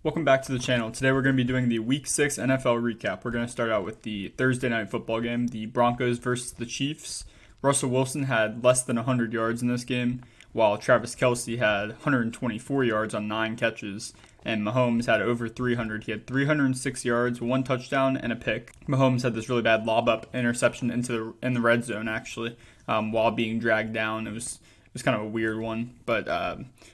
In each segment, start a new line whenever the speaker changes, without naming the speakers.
Welcome back to the channel. Today we're going to be doing the Week 6 NFL recap. We're going to start out with the Thursday night football game, the Broncos versus the Chiefs. Russell Wilson had less than 100 yards in this game, while Travis Kelce had 124 yards on 9 catches, and Mahomes had over 300. He had 306 yards, 1 touchdown, and a pick. Mahomes had this really bad lob-up interception in the red zone, actually, while being dragged down. It was kind of a weird one, but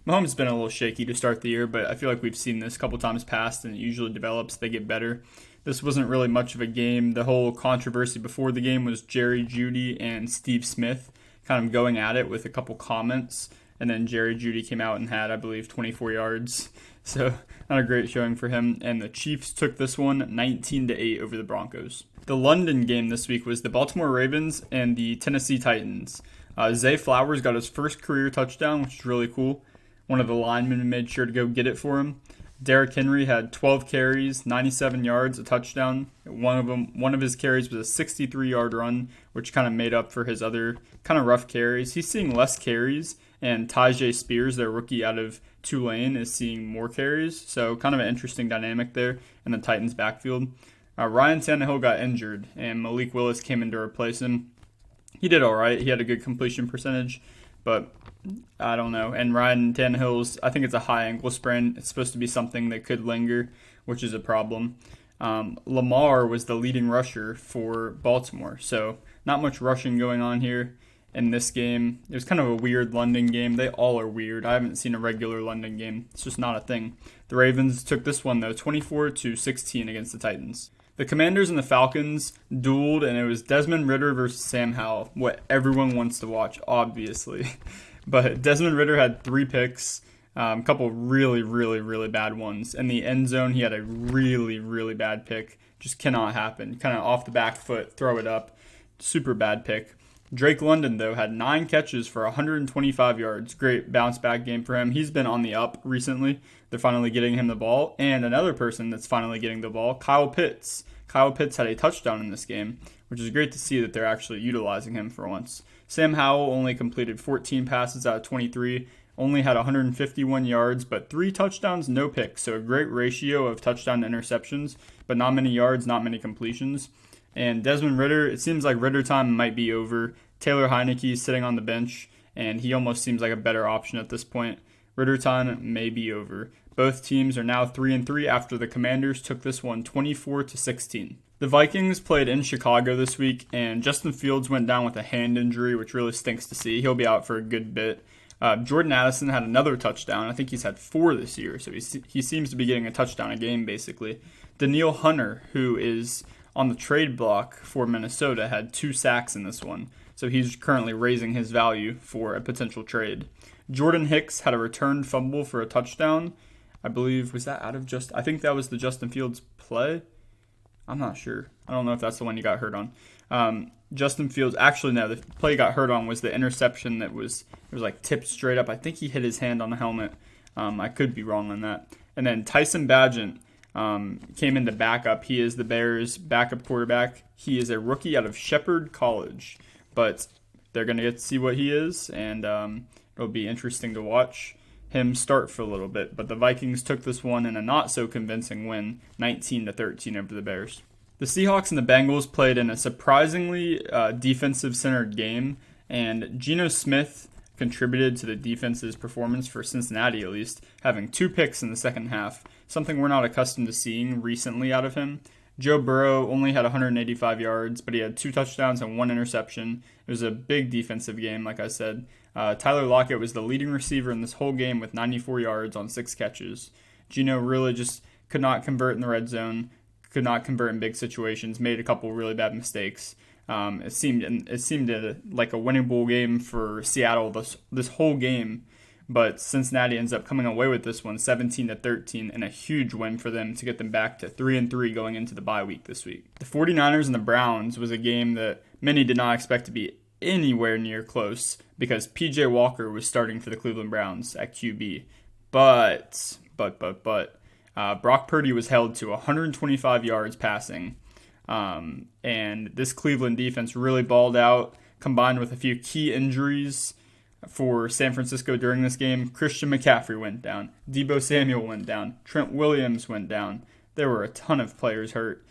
Mahomes has been a little shaky to start the year, but I feel like we've seen this a couple times past, and it usually develops. They get better. This wasn't really much of a game. The whole controversy before the game was Jerry Jeudy and Steve Smith kind of going at it with a couple comments, and then Jerry Jeudy came out and had, I believe, 24 yards. So not a great showing for him, and the Chiefs took this one 19-8 over the Broncos. The London game this week was the Baltimore Ravens and the Tennessee Titans. Zay Flowers got his first career touchdown, which is really cool. One of the linemen made sure to go get it for him. Derrick Henry had 12 carries, 97 yards, a touchdown. One of his carries was a 63-yard run, which kind of made up for his other kind of rough carries. He's seeing less carries, and Tyjae Spears, their rookie out of Tulane, is seeing more carries. So kind of an interesting dynamic there in the Titans' backfield. Ryan Tannehill got injured, and Malik Willis came in to replace him. He did all right. He had a good completion percentage, but I don't know. And Ryan Tannehill's, I think it's a high ankle sprain. It's supposed to be something that could linger, which is a problem. Lamar was the leading rusher for Baltimore, so not much rushing going on here in this game. It was kind of a weird London game. They all are weird. I haven't seen a regular London game. It's just not a thing. The Ravens took this one, though, 24-16 against the Titans. The Commanders and the Falcons dueled, and it was Desmond Ridder versus Sam Howell, what everyone wants to watch, obviously. But Desmond Ridder had 3 picks, a couple really, really, really bad ones. In the end zone, he had a really, really bad pick. Just cannot happen. Kind of off the back foot, throw it up. Super bad pick. Drake London, though, had 9 catches for 125 yards. Great bounce back game for him. He's been on the up recently. They're finally getting him the ball. And another person that's finally getting the ball, Kyle Pitts. Kyle Pitts had a touchdown in this game, which is great to see that they're actually utilizing him for once. Sam Howell only completed 14 passes out of 23, only had 151 yards, but 3 touchdowns, no picks. So a great ratio of touchdown to interceptions, but not many yards, not many completions. And Desmond Ridder, it seems like Ridder time might be over. Taylor Heinicke is sitting on the bench, and he almost seems like a better option at this point. Ridder time may be over. Both teams are now 3-3 after the Commanders took this one 24-16. The Vikings played in Chicago this week, and Justin Fields went down with a hand injury, which really stinks to see. He'll be out for a good bit. Jordan Addison had another touchdown. I think he's had 4 this year, so he seems to be getting a touchdown a game, basically. Danielle Hunter, who is on the trade block for Minnesota, had 2 sacks in this one, so he's currently raising his value for a potential trade. Jordan Hicks had a returned fumble for a touchdown. I believe, was that out of I think that was the Justin Fields play. I'm not sure. I don't know if that's the one he got hurt on. Justin Fields, actually no, the play he got hurt on was the interception it was like tipped straight up. I think he hit his hand on the helmet. I could be wrong on that. And then Tyson Bagent came into backup. He is the Bears' backup quarterback. He is a rookie out of Shepherd College, but they're going to get to see what he is, and it'll be interesting to watch him start for a little bit. But the Vikings took this one in a not so convincing win, 19-13 over the Bears. The Seahawks and the Bengals played in a surprisingly defensive centered game, and Geno Smith contributed to the defense's performance for Cincinnati, at least, having 2 picks in the second half, something we're not accustomed to seeing recently out of him. Joe Burrow only had 185 yards, but he had 2 touchdowns and 1 interception. It was a big defensive game, like I said. Tyler Lockett was the leading receiver in this whole game with 94 yards on 6 catches. Geno really just could not convert in the red zone, could not convert in big situations, made a couple really bad mistakes. It seemed like a winnable game for Seattle this whole game, but Cincinnati ends up coming away with this one 17-13, and a huge win for them to get them back to 3-3 going into the bye week this week. The 49ers and the Browns was a game that many did not expect to be anywhere near close because PJ Walker was starting for the Cleveland Browns at QB. But Brock Purdy was held to 125 yards passing. And this Cleveland defense really balled out, combined with a few key injuries. for San Francisco during this game. Christian McCaffrey went down. Deebo Samuel went down. Trent Williams went down. There were a ton of players hurt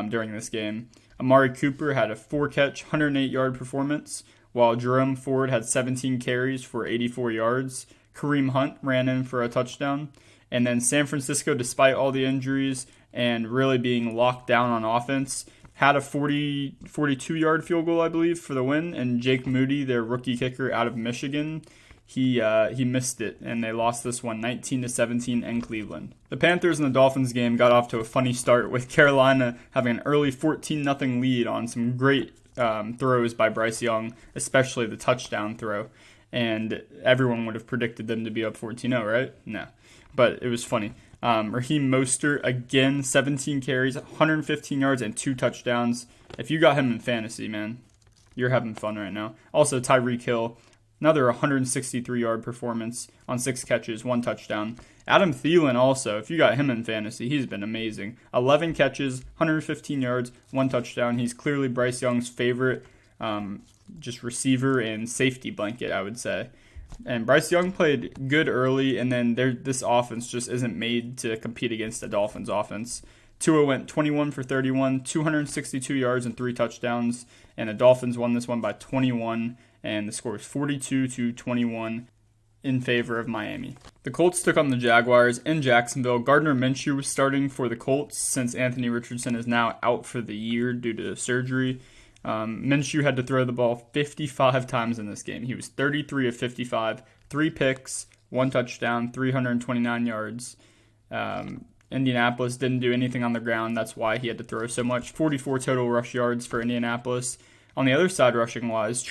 during this game. Amari Cooper had a 4-catch, 108-yard performance, while Jerome Ford had 17 carries for 84 yards. Kareem Hunt ran in for a touchdown. And then San Francisco, despite all the injuries and really being locked down on offense, had a 42-yard field goal, I believe, for the win. And Jake Moody, their rookie kicker out of Michigan, he missed it, and they lost this one 19-17 in Cleveland. The Panthers and the Dolphins game got off to a funny start, with Carolina having an early 14-0 lead on some great throws by Bryce Young, especially the touchdown throw. And everyone would have predicted them to be up 14-0, right? No. But it was funny. Raheem Mostert, again, 17 carries, 115 yards, and 2 touchdowns. If you got him in fantasy, man, you're having fun right now. Also, Tyreek Hill, another 163-yard performance on 6 catches, 1 touchdown. Adam Thielen also, if you got him in fantasy, he's been amazing. 11 catches, 115 yards, 1 touchdown. He's clearly Bryce Young's favorite just receiver and safety blanket, I would say. And Bryce Young played good early, and then this offense just isn't made to compete against the Dolphins' offense. Tua went 21 for 31, 262 yards and 3 touchdowns, and the Dolphins won this one by 21, and the score was 42-21 in favor of Miami. The Colts took on the Jaguars in Jacksonville. Gardner Minshew was starting for the Colts since Anthony Richardson is now out for the year due to surgery. Minshew had to throw the ball 55 times in this game. He was 33 of 55, 3 picks, 1 touchdown, 329 yards. Indianapolis didn't do anything on the ground. That's why he had to throw so much. 44 total rush yards for Indianapolis. On the other side, rushing-wise,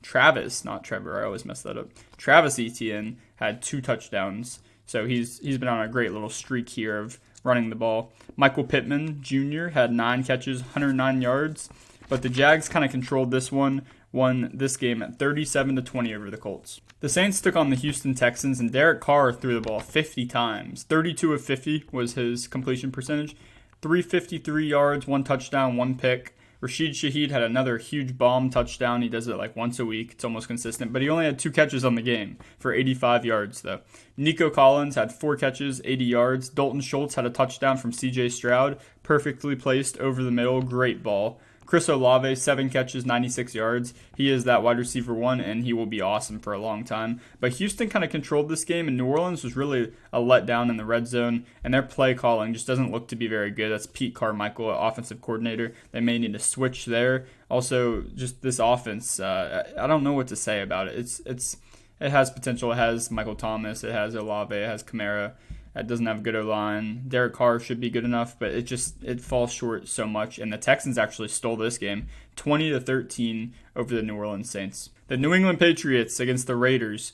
Travis, not Trevor, I always mess that up. Travis Etienne had 2 touchdowns. So he's been on a great little streak here of running the ball. Michael Pittman Jr. had 9 catches, 109 yards. But the Jags kind of controlled this one, won this game at 37-20 over the Colts. The Saints took on the Houston Texans, and Derek Carr threw the ball 50 times. 32 of 50 was his completion percentage. 353 yards, 1 touchdown, 1 pick. Rashid Shaheed had another huge bomb touchdown. He does it like once a week. It's almost consistent. But he only had 2 catches on the game for 85 yards, though. Nico Collins had 4 catches, 80 yards. Dalton Schultz had a touchdown from C.J. Stroud. Perfectly placed over the middle. Great ball. Chris Olave, 7 catches, 96 yards. He is that wide receiver 1, and he will be awesome for a long time. But Houston kind of controlled this game, and New Orleans was really a letdown in the red zone, and their play calling just doesn't look to be very good. That's Pete Carmichael, offensive coordinator. They may need to switch there. Also, just this offense, I don't know what to say about it. It has potential. It has Michael Thomas. It has Olave. It has Kamara. It doesn't have a good O-line. Derek Carr should be good enough, but it falls short so much. And the Texans actually stole this game, 20-13 over the New Orleans Saints. The New England Patriots against the Raiders.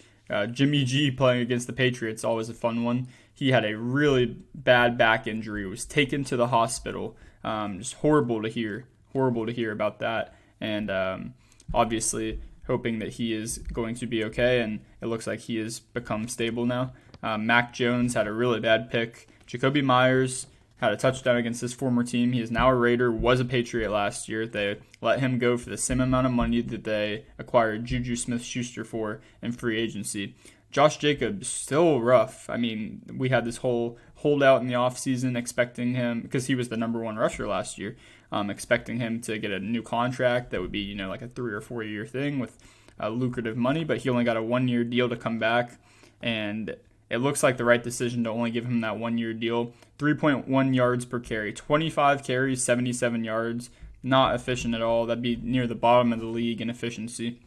Jimmy G playing against the Patriots, always a fun one. He had a really bad back injury. Was taken to the hospital. Just horrible to hear about that. And obviously hoping that he is going to be okay. And it looks like he has become stable now. Mac Jones had a really bad pick. Jacoby Myers had a touchdown against his former team. He is now a Raider, was a Patriot last year. They let him go for the same amount of money that they acquired Juju Smith-Schuster for in free agency. Josh Jacobs, still rough. I mean, we had this whole holdout in the offseason expecting him, because he was the number 1 rusher last year, expecting him to get a new contract that would be, like a 3 or 4 year thing with lucrative money, but he only got a 1-year deal to come back, and it looks like the right decision to only give him that 1-year deal. 3.1 yards per carry, 25 carries, 77 yards. Not efficient at all. That'd be near the bottom of the league in efficiency.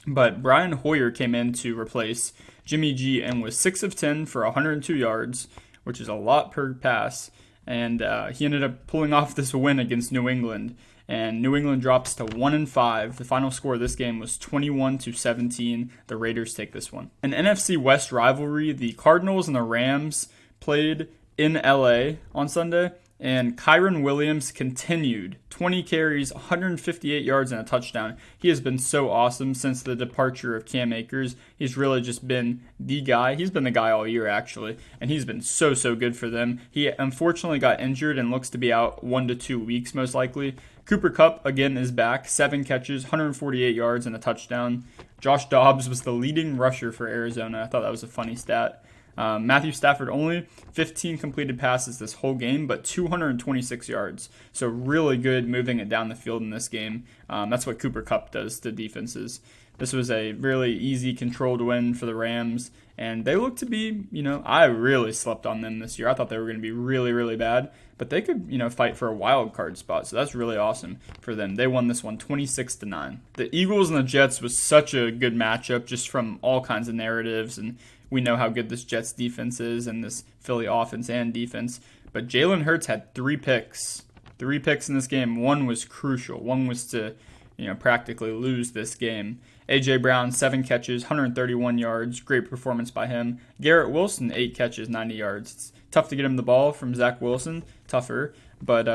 But Brian Hoyer came in to replace Jimmy G and was 6 of 10 for 102 yards, which is a lot per pass. And he ended up pulling off this win against New England. And New England drops to 1-5. The final score of this game was 21-17. The Raiders take this one. An NFC West rivalry. The Cardinals and the Rams played in LA on Sunday. And Kyron Williams continued 20 carries, 158 yards, and a touchdown. He has been so awesome since the departure of Cam Akers. He's really just been the guy. He's been the guy all year, actually, and he's been so good for them. He unfortunately got injured and looks to be out 1 to 2 weeks, most likely. Cooper Kupp, again, is back. 7 catches, 148 yards, and a touchdown. Josh Dobbs was the leading rusher for Arizona. I thought that was a funny stat. Matthew Stafford only 15 completed passes this whole game, but 226 yards. So really good moving it down the field in this game. That's what Cooper Kupp does to defenses. This was a really easy, controlled win for the Rams, and they look to be, I really slept on them this year. I thought they were going to be really, really bad, but they could, fight for a wild card spot. So that's really awesome for them. They won this one 26-9. The Eagles and the Jets was such a good matchup, just from all kinds of narratives, and we know how good this Jets defense is and this Philly offense and defense. But Jalen Hurts had 3 picks. 3 picks in this game. One was crucial. One was to, practically lose this game. A.J. Brown, 7 catches, 131 yards. Great performance by him. Garrett Wilson, 8 catches, 90 yards. It's tough to get him the ball from Zach Wilson. Tougher. But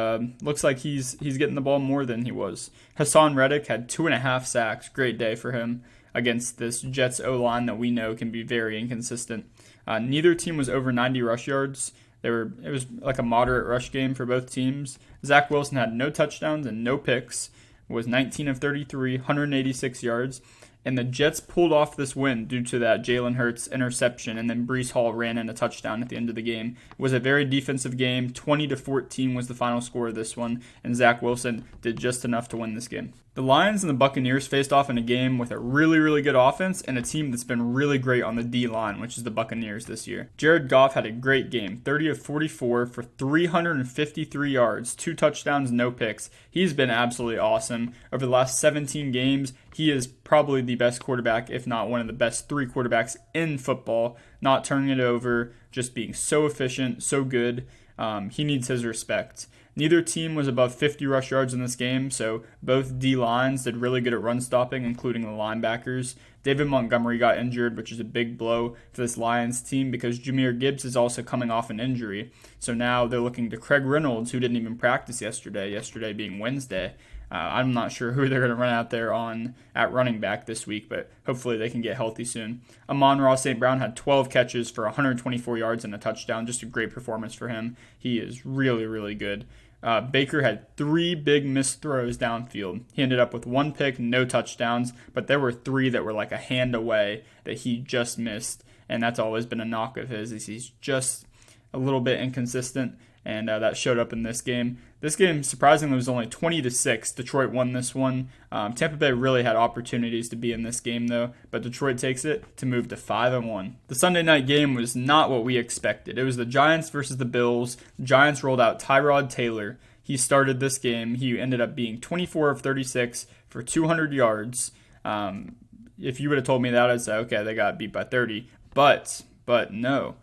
looks like he's getting the ball more than he was. Hassan Reddick had 2.5 sacks. Great day for him against this Jets O-line that we know can be very inconsistent. Neither team was over 90 rush yards. It was like a moderate rush game for both teams. Zach Wilson had no touchdowns and no picks, was 19 of 33, 186 yards. And the Jets pulled off this win due to that Jalen Hurts interception, and then Breece Hall ran in a touchdown at the end of the game. It was a very defensive game. 20-14 was the final score of this one, and Zach Wilson did just enough to win this game. The Lions and the Buccaneers faced off in a game with a really, really good offense and a team that's been really great on the D-line, which is the Buccaneers this year. Jared Goff had a great game, 30 of 44 for 353 yards, 2 touchdowns, no picks. He's been absolutely awesome. Over the last 17 games, he is probably the best quarterback, if not one of the best 3 quarterbacks in football, not turning it over, just being so efficient, so good. He needs his respect. Neither team was above 50 rush yards in this game, so both D-lines did really good at run stopping, including the linebackers. David Montgomery got injured, which is a big blow for this Lions team because Jahmyr Gibbs is also coming off an injury. So now they're looking to Craig Reynolds, who didn't even practice yesterday being Wednesday. I'm not sure who they're going to run out there at running back this week, but hopefully they can get healthy soon. Amon-Ra St. Brown had 12 catches for 124 yards and a touchdown. Just a great performance for him. He is really, really good. Baker had 3 big missed throws downfield. He ended up with 1 pick, no touchdowns, but there were 3 that were like a hand away that he just missed, and that's always been a knock of his, is he's just a little bit inconsistent, and that showed up in this game. This game, surprisingly, was only 20-6. Detroit won this one. Tampa Bay really had opportunities to be in this game, though, but Detroit takes it to move to 5-1. The Sunday night game was not what we expected. It was the Giants versus the Bills. The Giants rolled out Tyrod Taylor. He started this game. He ended up being 24 of 36 for 200 yards. If you would have told me that, I'd say, okay, they got beat by 30. But no.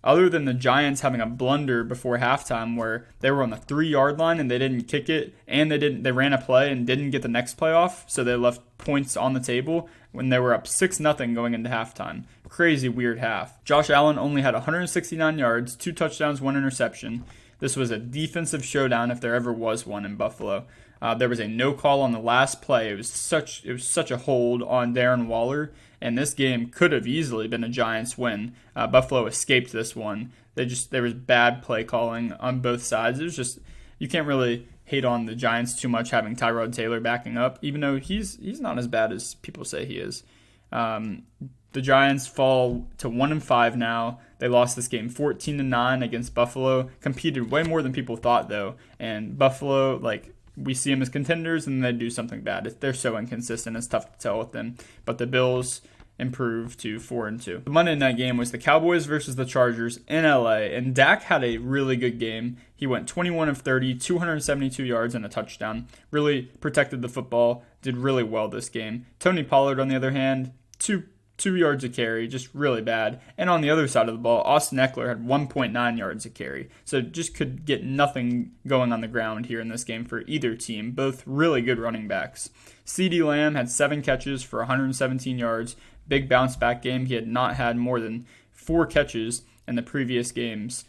Other than the Giants having a blunder before halftime where they were on the 3-yard line and they didn't kick it, and they ran a play and didn't get the next play off, so they left points on the table when they were up 6-0 going into halftime. Crazy weird half. Josh Allen only had 169 yards, 2 touchdowns, 1 interception. This was a defensive showdown if there ever was one in Buffalo. There was a no call on the last play. It was such a hold on Darren Waller, and this game could have easily been a Giants win. Buffalo escaped this one. There was bad play calling on both sides. It was just, you can't really hate on the Giants too much having Tyrod Taylor backing up, even though he's not as bad as people say he is. The Giants fall to 1-5 now. They lost this game 14-9 against Buffalo. Competed way more than people thought, though. And Buffalo, we see them as contenders, and then they do something bad. They're so inconsistent, it's tough to tell with them. But the Bills improved to 4-2. The Monday night game was the Cowboys versus the Chargers in LA, and Dak had a really good game. He went 21 of 30, 272 yards and a touchdown. Really protected the football, did really well this game. Tony Pollard, on the other hand, 2 yards a carry, just really bad. And on the other side of the ball, Austin Eckler had 1.9 yards a carry. So just could get nothing going on the ground here in this game for either team. Both really good running backs. CeeDee Lamb had 7 catches for 117 yards. Big bounce back game. He had not had more than 4 catches in the previous games.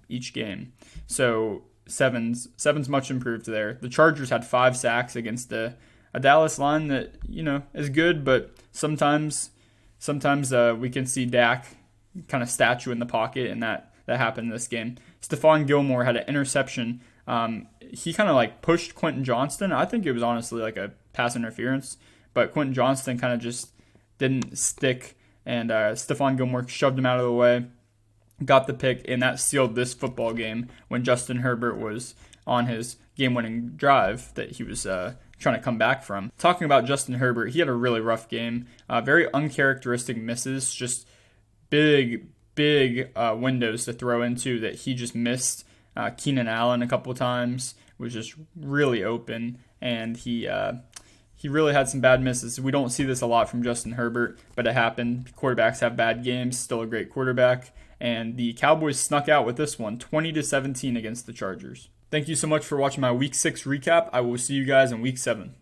each game. So seven's much improved there. The Chargers had 5 sacks against a Dallas line that is good, but sometimes we can see Dak kind of statue in the pocket, and that happened in this game. Stephon Gilmore had an interception. He kind of like pushed Quentin Johnston. I think it was honestly like a pass interference, but Quentin Johnston kind of just didn't stick, and Stephon Gilmore shoved him out of the way, got the pick, and that sealed this football game when Justin Herbert was on his game-winning drive that he was trying to come back from. Talking about Justin Herbert, he had a really rough game. Very uncharacteristic misses, just big windows to throw into that he just missed. Keenan Allen a couple times was just really open, and he really had some bad misses. We don't see this a lot from Justin Herbert, but it happened. Quarterbacks have bad games, still a great quarterback, and the Cowboys snuck out with this one, 20-17 against the Chargers. Thank you so much for watching my Week 6 recap. I will see you guys in Week 7.